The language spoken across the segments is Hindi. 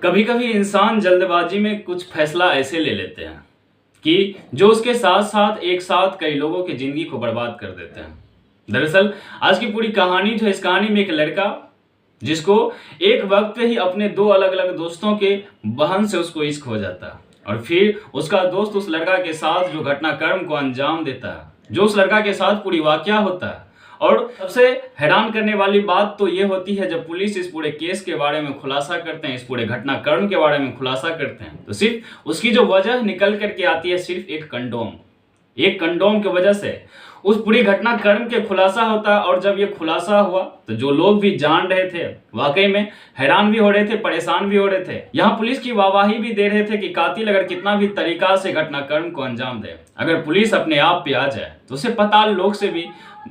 कभी कभी इंसान जल्दबाजी में कुछ फैसला ऐसे ले लेते हैं कि जो उसके साथ साथ एक साथ कई लोगों की जिंदगी को बर्बाद कर देते हैं। दरअसल आज की पूरी कहानी जो है, इस कहानी में एक लड़का जिसको एक वक्त पे ही अपने दो अलग अलग दोस्तों के बहन से उसको इश्क हो जाता है और फिर उसका दोस्त उस लड़का के साथ जो घटनाक्रम को अंजाम देता है, जो उस लड़का के साथ पूरी वाकया होता है। और सबसे हैरान करने वाली बात तो ये होती है जब पुलिस इस पूरे केस के बारे में खुलासा करते हैं, इस पूरे घटनाक्रम के बारे में खुलासा करते हैं, तो सिर्फ उसकी जो वजह निकल करके आती है सिर्फ एक कंडोम की वजह से उस पूरी घटनाक्रम के खुलासा होता है। और जब ये खुलासा हुआ तो जो लोग भी जान रहे थे वाकई में हैरान भी हो रहे थे, परेशान भी हो रहे थे। यहाँ पुलिस की वाहवाही भी दे रहे थे कि कातिल अगर कितना भी तरीका से घटनाक्रम को अंजाम दे, अगर पुलिस अपने आप पे आ जाए तो उसे पताल लोग से भी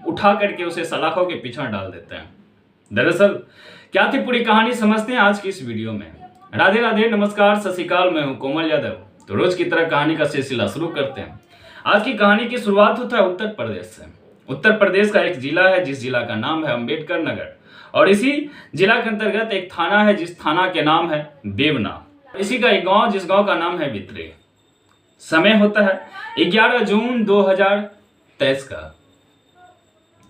उठा करके उसे सलाखों के पीछे डाल देते हैं। दरअसल क्या थी पूरी कहानी, समझते हैं आज की इस वीडियो में। राधे राधे, नमस्कार, सत श्री अकाल, मैं हूं कोमल यादव। तो रोज की तरह कहानी का सिलसिला शुरू करते हैं। आज की कहानी की शुरुआत होता है उत्तर प्रदेश से। उत्तर प्रदेश का एक जिला है जिस जिला का नाम है अंबेडकर नगर, और इसी जिला के अंतर्गत एक थाना है जिस थाना के नाम है बेवना। इसी का एक गांव जिस गांव का नाम है बित्रे। समय होता है 11 जून 2023 का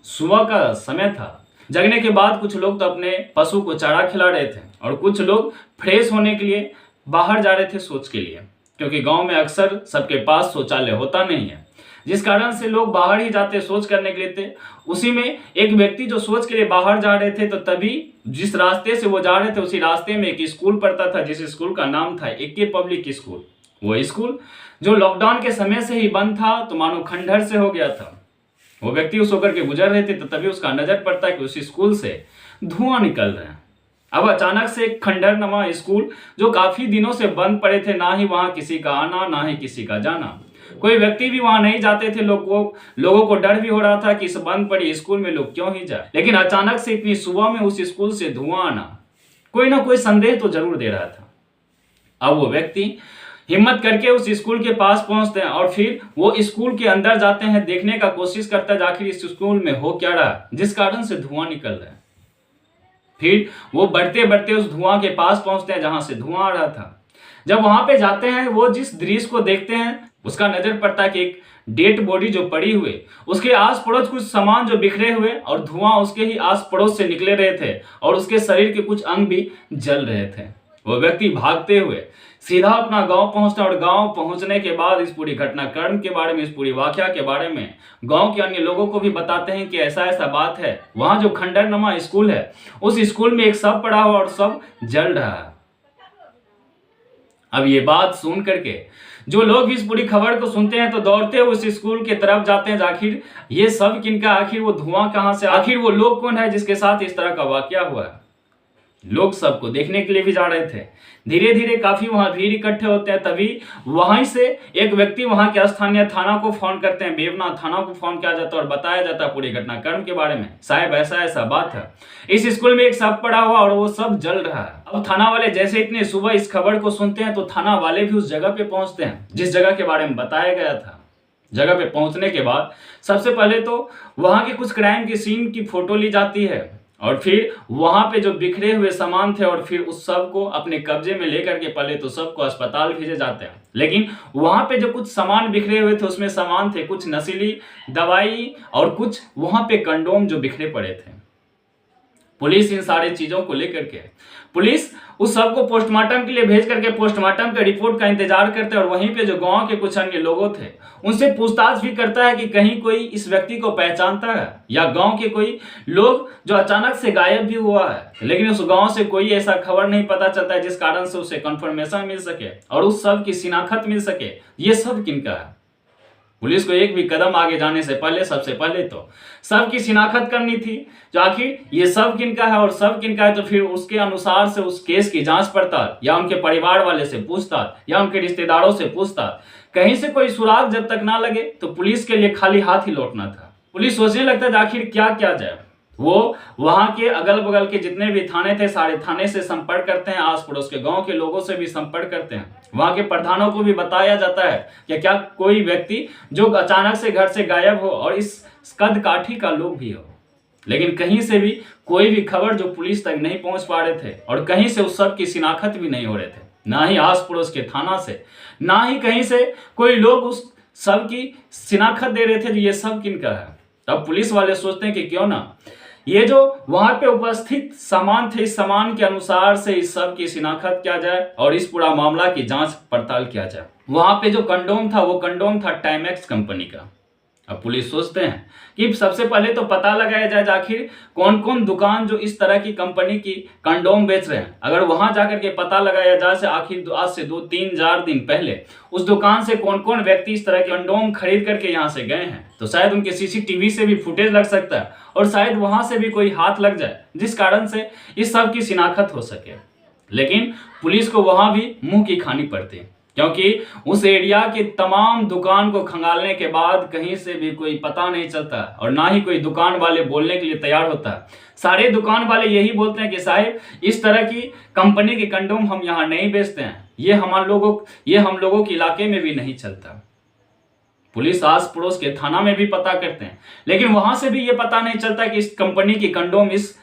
सुबह का समय था। जगने के बाद कुछ लोग तो अपने पशु को चारा खिला रहे थे और कुछ लोग फ्रेश होने के लिए बाहर जा रहे थे शौच के लिए, क्योंकि गांव में अक्सर सबके पास शौचालय होता नहीं है, जिस कारण से लोग बाहर ही जाते शौच करने के लिए थे। उसी में एक व्यक्ति जो शौच के लिए बाहर जा रहे थे, तो तभी जिस रास्ते से वो जा रहे थे उसी रास्ते में एक स्कूल पड़ता था जिस स्कूल का नाम था AK पब्लिक स्कूल। वो स्कूल जो लॉकडाउन के समय से ही बंद था, तो मानो खंडहर से हो गया था। वो व्यक्ति उस होकर के गुजर रहे थे, तो तभी उसका नजर पड़ता है कि उस स्कूल से धुआं निकल रहे हैं। अब अचानक से एक खंडहर नमा स्कूल जो काफी दिनों से बंद पड़े थे, ना ही वहां किसी का आना ना ही किसी का जाना, कोई व्यक्ति भी वहां नहीं जाते थे। लोगों को डर भी हो रहा था कि इस बंद पड़ी स्कूल में लोग क्यों ही जाए। लेकिन अचानक से इतनी सुबह में उस स्कूल से धुआं आना कोई ना कोई संदेह तो जरूर दे रहा था। अब वो व्यक्ति हिम्मत करके उस स्कूल के पास पहुंचते हैं और फिर वो स्कूल के अंदर जाते हैं, देखने का कोशिश करते हैं आखिर इस स्कूल में हो क्या रहा जिस कारण से धुआं निकल रहा है। फिर वो बढ़ते बढ़ते उस धुआं के पास पहुंचते हैं जहां से धुआं आ रहा था। जब वहां पे जाते हैं, वो जिस दृश्य को देखते हैं उसका नजर पड़ता है कि एक डेड बॉडी जो पड़ी हुई, उसके आस पड़ोस कुछ सामान जो बिखरे हुए और धुआं उसके ही आस पड़ोस से निकले रहे थे और उसके शरीर के कुछ अंग भी जल रहे थे। वो व्यक्ति भागते हुए सीधा अपना गांव पहुंचता है और गांव पहुंचने के बाद इस पूरी घटनाक्रम के बारे में, इस पूरी वाकया के बारे में गांव के अन्य लोगों को भी बताते हैं कि ऐसा ऐसा बात है। वहां जो खंडहर नमा स्कूल है, उस स्कूल में एक शव पड़ा हुआ और सब जल रहा है। अब ये बात सुन करके जो लोग भी इस पूरी खबर को सुनते हैं तो दौड़ते हुए उस स्कूल की तरफ जाते हैं। आखिर ये सब किनका, आखिर वो धुआं कहां से, आखिर वो लोग कौन है जिसके साथ इस तरह का वाकया हुआ है। लोग सबको देखने के लिए भी जा रहे थे। धीरे धीरे काफी वहां भीड़ इकट्ठे होते हैं। तभी वहीं से एक व्यक्ति वहां के स्थानीय थाना को फोन करते हैं, बेवना थाना को फोन किया जाता है और बताया जाता है पूरी घटनाक्रम के बारे में। साहब ऐसा ऐसा बात है, इस स्कूल में एक शव पड़ा हुआ और वो सब जल रहा है। अब थाना वाले जैसे इतने सुबह इस खबर को सुनते हैं तो थाना वाले भी उस जगह पे पहुंचते हैं जिस जगह के बारे में बताया गया था। जगह पे पहुंचने के बाद सबसे पहले तो वहां के कुछ क्राइम के सीन की फोटो ली जाती है और फिर वहां पे जो बिखरे हुए सामान थे और फिर उस सब को अपने कब्जे में लेकर के पहले तो सबको अस्पताल भेजे जाते हैं। लेकिन वहां पे जो कुछ सामान बिखरे हुए थे उसमें सामान थे कुछ नशीली दवाई और कुछ वहां पे कंडोम जो बिखरे पड़े थे। पुलिस इन सारी चीजों को लेकर के पुलिस उस सब को पोस्टमार्टम के लिए भेज करके पोस्टमार्टम के रिपोर्ट का इंतजार करते हैं और वहीं पे जो गांव के कुछ अन्य लोगों थे उनसे पूछताछ भी करता है कि कहीं कोई इस व्यक्ति को पहचानता है या गांव के कोई लोग जो अचानक से गायब भी हुआ है। लेकिन उस गांव से कोई ऐसा खबर नहीं पता चलता है जिस कारण से उसे कंफर्मेशन मिल सके और उस सब की शिनाख्त मिल सके ये सब किनका है। पुलिस को एक भी कदम आगे जाने से पहले सबसे पहले तो सबकी शिनाख्त करनी थी, जो आखिर ये सब किनका है और सब किनका है। तो फिर उसके अनुसार से उस केस की जांच पड़ताल या उनके परिवार वाले से पूछताछ या उनके रिश्तेदारों से पूछताछ, कहीं से कोई सुराग जब तक ना लगे तो पुलिस के लिए खाली हाथ ही लौटना था। पुलिस सोचने लगता है आखिर क्या किया जाए। वो वहां के अगल बगल के जितने भी थाने थे सारे थाने से संपर्क करते हैं, आस पड़ोस के गांव के लोगों से भी संपर्क करते हैं। वहां के प्रधानों को भी बताया जाता है कि क्या कोई व्यक्ति जो अचानक से घर से गायब हो और इस कद काठी का लोग भी हो। लेकिन कहीं से भी कोई भी खबर जो पुलिस तक नहीं पहुंच पा रहे थे और कहीं से उस सब की शिनाख्त भी नहीं हो रहे थे, ना ही आस पड़ोस के थाना से, ना ही कहीं से कोई लोग उस सब की शिनाख्त दे रहे थे कि ये सब किनका है। तब पुलिस वाले सोचते हैं कि क्यों ना ये जो वहां पे उपस्थित सामान थे, इस सामान के अनुसार से इस सब की शिनाख्त किया जाए और इस पूरा मामला की जांच पड़ताल किया जाए। वहां पे जो कंडोम था वो कंडोम था टाइमेक्स कंपनी का। अब पुलिस सोचते हैं कि सबसे पहले तो पता लगाया जाए आखिर कौन कौन दुकान जो इस तरह की कंपनी की कंडोम बेच रहे हैं। अगर वहां जाकर के पता लगाया जाए से आखिर आज से 2-3-4 दिन पहले उस दुकान से कौन कौन व्यक्ति इस तरह के कंडोम खरीद करके यहाँ से गए हैं, तो शायद उनके सीसीटीवी से भी फुटेज लग सकता है और शायद वहां से भी कोई हाथ लग जाए जिस कारण से इस सब की शिनाख्त हो सके। लेकिन पुलिस को वहां भी मुंह की खानी पड़ती है, क्योंकि उस एरिया के तमाम दुकान को खंगालने के बाद कहीं से भी कोई पता नहीं चलता और ना ही कोई दुकान वाले बोलने के लिए तैयार होता है। सारे दुकान वाले यही बोलते हैं कि साहब इस तरह की कंपनी के कंडोम हम यहाँ नहीं बेचते हैं, ये हम लोगों के इलाके में भी नहीं चलता। पुलिस आस पड़ोस के थाना में भी पता करते हैं, लेकिन वहां से भी ये पता नहीं चलता कि इस कंपनी की कंडोम इस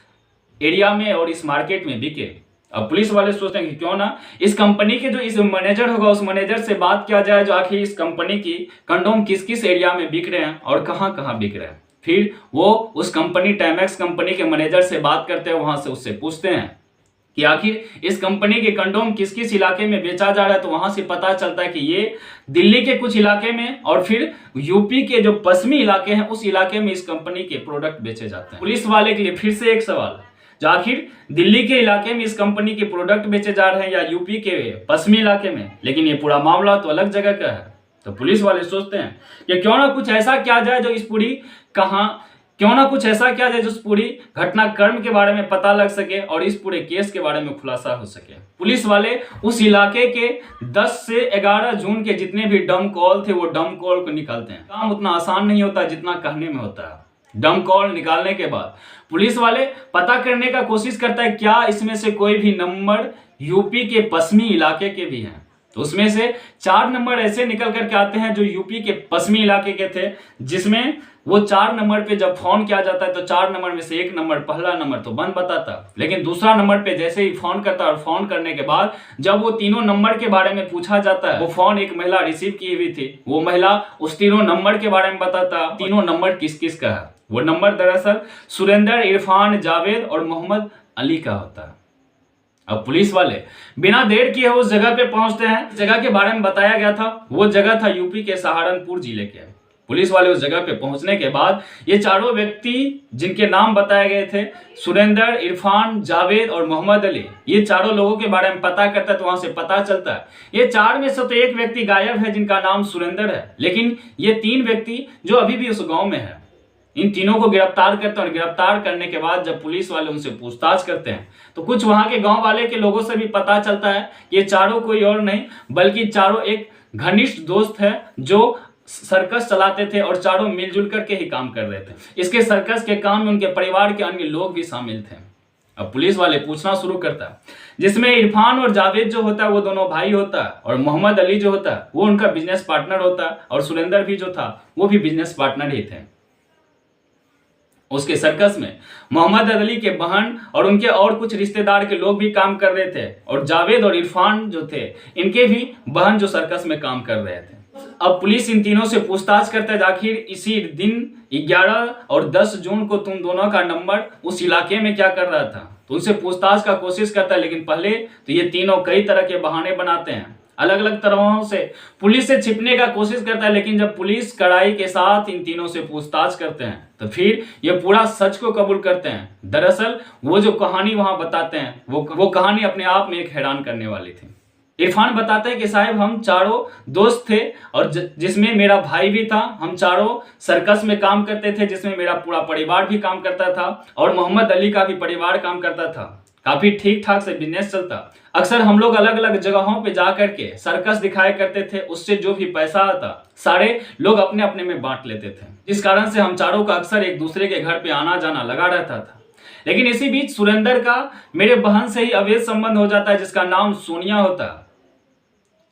एरिया में और इस मार्केट में बिके। अब पुलिस वाले सोचते हैं कि क्यों ना इस कंपनी के जो इस मैनेजर होगा उस मैनेजर से बात किया जाए जो आखिर इस कंपनी की कंडोम किस किस एरिया में बिक रहे हैं और कहां कहां बिक रहे हैं। फिर वो उस कंपनी टाइमेक्स कंपनी के मैनेजर से बात करते हैं, वहां से उससे पूछते हैं कि आखिर इस कंपनी के कंडोम किस किस इलाके में बेचा जा रहा है। तो वहां से पता चलता है कि ये दिल्ली के कुछ इलाके में और फिर यूपी के जो पश्चिमी इलाके हैं उस इलाके में इस कंपनी के प्रोडक्ट बेचे जाते हैं। पुलिस वाले के लिए फिर से एक सवाल, जो आखिर दिल्ली के इलाके में इस कंपनी के प्रोडक्ट बेचे जा रहे हैं या यूपी के पश्चिमी इलाके में, लेकिन ये पूरा मामला तो अलग जगह का है। तो पुलिस वाले सोचते हैं कि क्यों ना कुछ ऐसा किया जाए जो इस पूरी घटनाक्रम के बारे में पता लग सके और इस पूरे केस के बारे में खुलासा हो सके। पुलिस वाले उस इलाके के 10 से 11 जून के जितने भी डम कॉल थे वो डम कॉल को निकालते हैं। काम उतना आसान नहीं होता जितना कहने में होता है। डम कॉल निकालने के बाद पुलिस वाले पता करने का कोशिश करता है क्या इसमें से कोई भी नंबर यूपी के पश्चिमी इलाके के भी हैं। तो उसमें से 4 नंबर ऐसे निकल करके आते हैं जो यूपी के पश्चिमी इलाके के थे, जिसमें वो 4 नंबर पे जब फोन किया जाता है तो 4 नंबर में से एक नंबर, पहला नंबर तो बंद बताता, लेकिन दूसरा नंबर पे जैसे ही फोन करता और फोन करने के बाद जब वो तीनों नंबर के बारे में पूछा जाता है, वो फोन एक महिला रिसीव की हुई थी, वो महिला उस तीनों नंबर के बारे में बताता तीनों नंबर किस किस का है। वो नंबर दरअसल सुरेंद्र, इरफान, जावेद और मोहम्मद अली का होता है। अब पुलिस वाले बिना देर किए उस जगह पे पहुंचते हैं। जगह के बारे में बताया गया था, वो जगह था यूपी के सहारनपुर जिले के। पुलिस वाले उस जगह पे पहुंचने के बाद ये चारों व्यक्ति जिनके नाम बताए गए थे, सुरेंद्र, इरफान, जावेद और मोहम्मद अली, ये चारों लोगों के बारे में पता करता है। तो वहां से पता चलता है ये 4 में से तो एक व्यक्ति गायब है जिनका नाम सुरेंद्र है, लेकिन ये 3 व्यक्ति जो अभी भी उस गांव में है, इन तीनों को गिरफ्तार करते हैं। और गिरफ्तार करने के बाद जब पुलिस वाले उनसे पूछताछ करते हैं तो कुछ वहां के गांव वाले के लोगों से भी पता चलता है ये चारों कोई और नहीं बल्कि चारों एक घनिष्ठ दोस्त है जो सर्कस चलाते थे और चारों मिलजुल करके ही काम कर रहे थे। इसके सर्कस के काम में उनके परिवार के अन्य लोग भी शामिल थे। अब पुलिस वाले पूछना शुरू करता है, जिसमें इरफान और जावेद जो होता है वो दोनों भाई होता है और मोहम्मद अली जो होता है वो उनका बिजनेस पार्टनर होता है और सुरेंद्र भी जो था वो भी बिजनेस पार्टनर ही थे। उसके सर्कस में मोहम्मद अली के बहन और उनके और कुछ रिश्तेदार के लोग भी काम कर रहे थे और जावेद और इरफान जो थे इनके भी बहन जो सर्कस में काम कर रहे थे। अब पुलिस इन तीनों से पूछताछ करता है आखिर इसी दिन 11 और 10 जून को तुम दोनों का नंबर उस इलाके में क्या कर रहा था। तो उनसे पूछताछ का कोशिश करता है, लेकिन पहले तो ये तीनों कई तरह के बहाने बनाते हैं, अलग अलग तरहों से पुलिस से छिपने का कोशिश करता है। लेकिन जब पुलिस कड़ाई के साथ इन तीनों से पूछताछ करते हैं तो फिर ये पूरा सच को कबूल करते हैं। दरअसल वो जो कहानी वहां बताते हैं वो कहानी अपने आप में एक हैरान करने वाली थी। इरफान बताते हैं कि साहब हम चारों दोस्त थे और जिसमें मेरा भाई भी था, हम चारों सर्कस में काम करते थे जिसमें मेरा पूरा परिवार भी काम करता था और मोहम्मद अली का भी परिवार काम करता था। काफी ठीक ठाक से बिजनेस चलता। अक्सर हम लोग अलग अलग जगहों पे जा करके सर्कस दिखाया करते थे, उससे जो भी पैसा आता सारे लोग अपने अपने में बांट लेते थे, जिस कारण से हम चारों का अक्सर एक दूसरे के घर पे आना जाना लगा रहता था। लेकिन इसी बीच सुरेंद्र का मेरे बहन से ही अवैध संबंध हो जाता है जिसका नाम सोनिया होता है।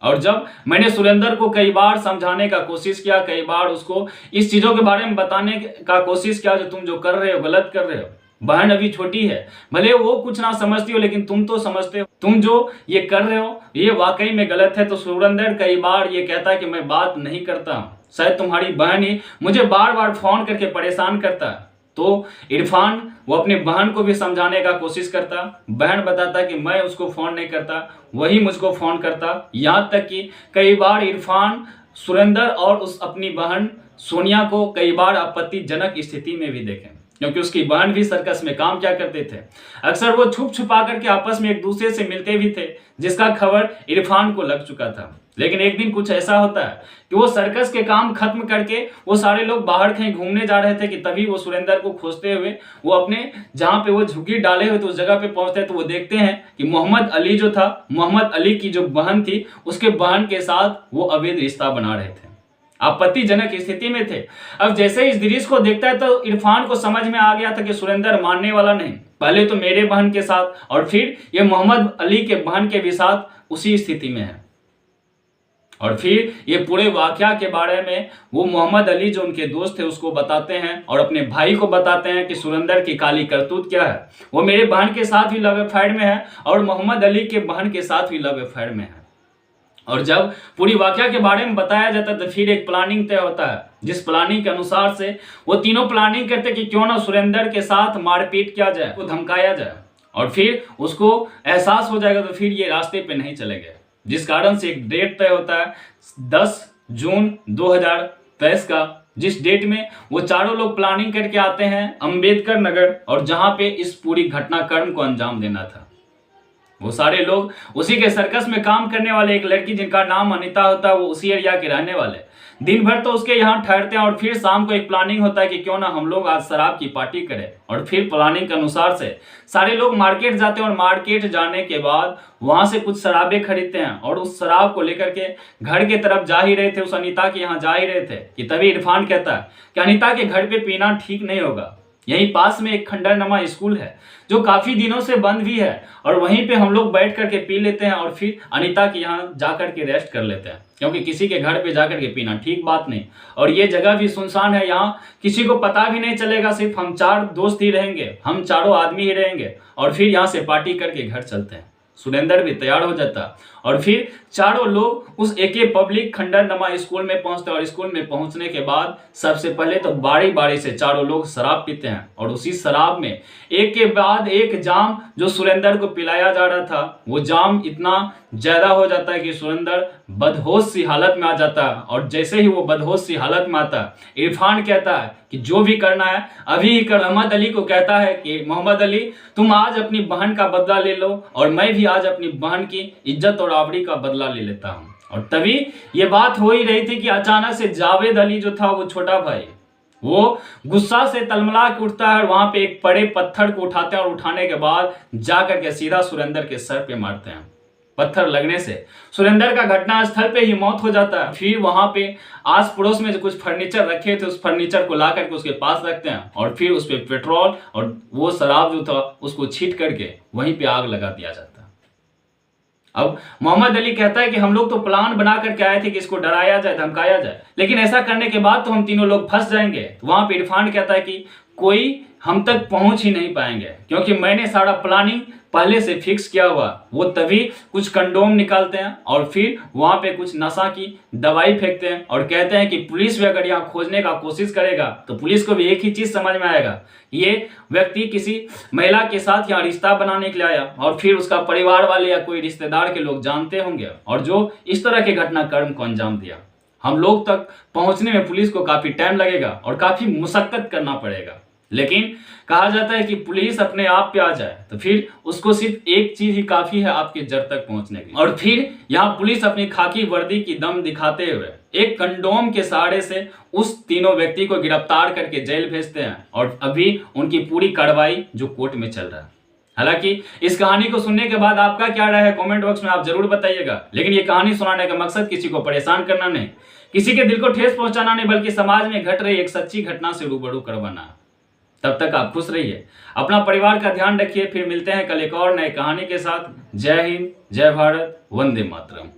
और जब मैंने सुरेंद्र को कई बार समझाने का कोशिश किया, कई बार उसको इस चीज़ों के बारे में बताने का कोशिश किया, जो तुम जो कर रहे हो गलत कर रहे हो, बहन अभी छोटी है, भले वो कुछ ना समझती हो लेकिन तुम तो समझते हो, तुम जो ये कर रहे हो ये वाकई में गलत है। तो सुरेंद्र कई बार ये कहता है कि मैं बात नहीं करता हूँ, शायद तुम्हारी बहन ही मुझे बार बार फोन करके परेशान करता है। तो इरफान वो अपनी बहन को भी समझाने का कोशिश करता, बहन बताता कि मैं उसको फ़ोन नहीं करता, वही मुझको फ़ोन करता। यहाँ तक कि कई बार इरफान सुरेंद्र और उस अपनी बहन सोनिया को कई बार आपत्तिजनक स्थिति में भी देखे, क्योंकि उसकी बहन भी सर्कस में काम क्या करते थे, अक्सर वो छुप छुपा करके आपस में एक दूसरे से मिलते भी थे, जिसका खबर इरफान को लग चुका था। लेकिन एक दिन कुछ ऐसा होता है कि वो सर्कस के काम खत्म करके वो सारे लोग बाहर कहीं घूमने जा रहे थे कि तभी वो सुरेंद्र को खोजते हुए वो अपने जहाँ पे वो झुग्गी डाले हुए थे उस जगह पे पहुंचते हैं। तो वो देखते हैं कि मोहम्मद अली जो था, मोहम्मद अली की जो बहन थी, उसके बहन के साथ वो अवैध रिश्ता बना रहे थे, आपत्तिजनक स्थिति में थे। अब जैसे इस दृश्य को देखता है तो इरफान को समझ में आ गया था कि सुरेंद्र मानने वाला नहीं, पहले तो मेरे बहन के साथ और फिर ये मोहम्मद अली के बहन के भी साथ उसी स्थिति में है। और फिर ये पूरे वाकया के बारे में वो मोहम्मद अली जो उनके दोस्त थे उसको बताते हैं और अपने भाई को बताते हैं कि सुरेंद्र की काली करतूत क्या है, वो मेरे बहन के साथ भी लव अफेयर में है और मोहम्मद अली के बहन के साथ भी लव अफेयर में है। और जब पूरी वाकया के बारे में बताया जाता है तो फिर एक प्लानिंग तय होता है, जिस प्लानिंग के अनुसार से वो तीनों प्लानिंग करते कि क्यों ना सुरेंद्र के साथ मारपीट किया जाए, वो धमकाया जाए और फिर उसको एहसास हो जाएगा तो फिर ये रास्ते पे नहीं चलेगा। जिस कारण से एक डेट तय होता है 10 जून 2023 का, जिस डेट में वो चारों लोग प्लानिंग करके आते हैं अंबेडकर नगर, और जहां पे इस पूरी घटनाक्रम को अंजाम देना था। वो सारे लोग उसी के सर्कस में काम करने वाले, एक लड़की जिनका नाम अनिता होता है, वो उसी एरिया के रहने वाले, दिन भर तो उसके यहाँ ठहरते हैं और फिर शाम को एक प्लानिंग होता है कि क्यों ना हम लोग आज शराब की पार्टी करें। और फिर प्लानिंग के अनुसार से सारे लोग मार्केट जाते हैं और मार्केट जाने के बाद वहां से कुछ शराबें खरीदते हैं और उस शराब को लेकर के घर के तरफ जा ही रहे थे, उस अनिता के यहाँ जा ही रहे थे कि तभी इरफान कहता है कि अनिता के घर पे पीना ठीक नहीं होगा, यहीं पास में एक खंडरनुमा स्कूल है जो काफी दिनों से बंद भी है और वहीं पे हम लोग बैठ करके पी लेते हैं और फिर अनिता के यहाँ जाकर के रेस्ट कर लेते हैं, क्योंकि किसी के घर पे जाकर के पीना ठीक बात नहीं। और ये जगह भी सुनसान है, यहाँ किसी को पता भी नहीं चलेगा, सिर्फ हम 4 दोस्त ही रहेंगे, हम चारों आदमी ही रहेंगे और फिर यहाँ से पार्टी करके घर चलते हैं। सुरेंद्र भी तैयार हो जाता और फिर चारों लोग उस एके पब्लिक खंडरनुमा स्कूल में पहुंचते और स्कूल में पहुंचने के बाद सबसे पहले तो बारी बारी से चारों लोग शराब पीते हैं और उसी शराब में एक के बाद एक जाम जो सुरेंद्र को पिलाया जा रहा था, वो जाम इतना ज्यादा हो जाता है कि सुरेंद्र बदहोश सी हालत में आ जाता है। और जैसे ही वो बदहोश सी हालत में आता है, इरफान कहता है कि जो भी करना है अभी ही कर। मोहम्मद अली को कहता है कि मोहम्मद अली तुम आज अपनी बहन का बदला ले लो और मैं भी आज अपनी बहन की इज्जत और आबरूई का बदला ले लेता हूँ। और तभी ये बात हो ही रही थी कि अचानक से जावेद अली जो था, वो छोटा भाई, वो गुस्सा से तलमला के उठता है और वहां पे एक बड़े पत्थर को उठाते हैं और उठाने के बाद जाकर के सीधा सुरेंद्र के सर पे मारते हैं। पत्थर लगने से सुरेंद्र का घटनास्थल पे ही मौत हो जाता है। फिर वहां पे आस पड़ोस में जो कुछ फर्नीचर रखे थे उस फर्नीचर को ला करके उसके पास रखते हैं और फिर उस पर पेट्रोल और वो शराब जो था उसको छीट करके वहीं पे आग लगा दिया जाता है। अब मोहम्मद अली कहता है कि हम लोग तो प्लान बना करके आए थे कि इसको डराया जाए, धमकाया जाए, लेकिन ऐसा करने के बाद तो हम तीनों लोग फंस जाएंगे। तो वहां पे इरफान कहता है कि कोई हम तक पहुंच ही नहीं पाएंगे, क्योंकि मैंने सारा प्लानिंग पहले से फिक्स किया हुआ। वो तभी कुछ कंडोम निकालते हैं और फिर वहां पे कुछ नशा की दवाई फेंकते हैं और कहते हैं कि पुलिस भी अगर यहाँ खोजने का कोशिश करेगा तो पुलिस को भी एक ही चीज समझ में आएगा, ये व्यक्ति किसी महिला के साथ यहाँ रिश्ता बनाने के लिए आया और फिर उसका परिवार वाले या कोई रिश्तेदार के लोग जानते होंगे और जो इस तरह के घटनाक्रम को अंजाम दिया। हम लोग तक पहुंचने में पुलिस को काफी टाइम लगेगा और काफी मुशक्कत करना पड़ेगा, लेकिन कहा जाता है कि पुलिस अपने आप पे आ जाए तो फिर उसको सिर्फ एक चीज ही काफी है आपके जड़ तक पहुंचने की। और फिर यहाँ पुलिस अपनी खाकी वर्दी की दम दिखाते हुए एक कंडोम के सहारे से उस तीनों व्यक्ति को गिरफ्तार करके जेल भेजते हैं और अभी उनकी पूरी कार्रवाई जो कोर्ट में चल रहा है। हालांकि इस कहानी को सुनने के बाद आपका क्या राय है कमेंट बॉक्स में आप जरूर बताइएगा, लेकिन ये कहानी सुनाने का मकसद किसी को परेशान करना नहीं, किसी के दिल को ठेस पहुंचाना नहीं, बल्कि समाज में घट रही एक सच्ची घटना से रूबरू करवाना। तब तक आप खुश रहिए, अपना परिवार का ध्यान रखिए। फिर मिलते हैं कल एक और नए कहानी के साथ। जय हिंद, जय भारत, वंदे मातरम।